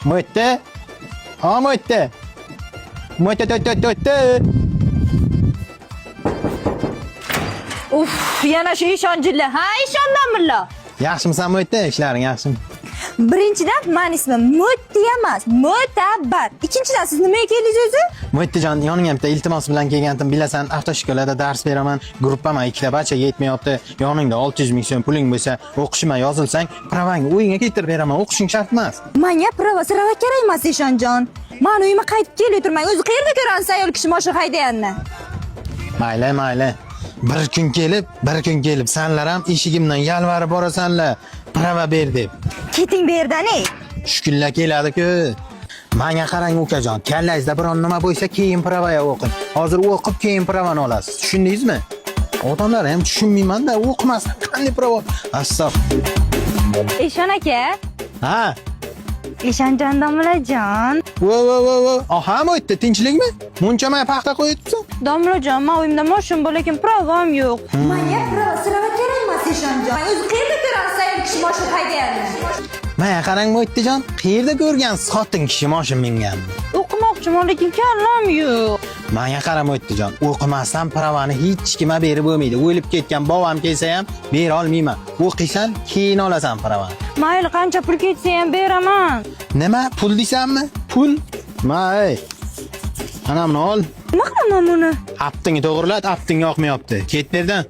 Mo'tta. Ha, mo'tta. Mo'tta. Uf, yana shu ishonchli. Ha, ishondanmirlar. Yaxshimisan mo'tta? Ishlaring yaxshimi? Birinchidan, men ismim Mo'tti emas, Mo'tabar. Ikkinchidan, siz nimaga keldingiz o'zi? Mo'ttajon, yoningda iltimos bilan kelgandim. Bilasan, avtoshkolada dars beraman. Gruppama ikkita bacha yetmayapti. Yoningda 600 ming so'm puling bo'lsa, o'qishima yozilsang, pravangni uyingga keltirib beraman. O'qishing shart emas. Menga prava kerak emas, Eshonjon. Men uyimga qaytib kelib turmang. O'zi qayerda ko'rasiz ayol kishi mashina haydaganini? Mayli. Bir kun kelib senlar ham eshigimdan yalvarib borasanlar. Prava ber deb. Keting bu yerdan, ey. Shukunlar keladi-ku. Menga qarang ukajon, kallangizda biron nima bo'lsa, keyin pravaya o'qing. Hozir o'qib, keyin pravani olasiz. Tushundingizmi? Odamlar ham tushunmayman-da, o'qimasdan qanday prava? Astag'firullah. Eshon aka. Ha? Eshonjon domlajon. Vo. Aha, mo'tta, tinchlikmi? Muncha paxta qo'yibsan? Domlajon, men uyimda mashina bor, lekin pravam yo'q. Menga prava kerak emas, Eshonjon. O'zi qayerda ko'rasiz ayol kishi mashina haydaganini? Menga qarang mo'ttajon, qayerda ko'rgan xotin kishi mashina mingan? O'qimoqchiman, lekin kallam yo'q. Menga qara mo'ttajon, o'qimasdan pravani hech kimga berib bo'lmaydi. O'lib ketgan bovam kelsa ham bera olmayman. O'qiysan, keyin olasan pravani. Mayli, qancha pul ketsa ham beraman. Nima? Pul deysanmi? Pul? May. Ana buni ol. Nima qilaman buni? Aptingni to'g'rilat, apting yoqmayapti. Ket bu yerdan.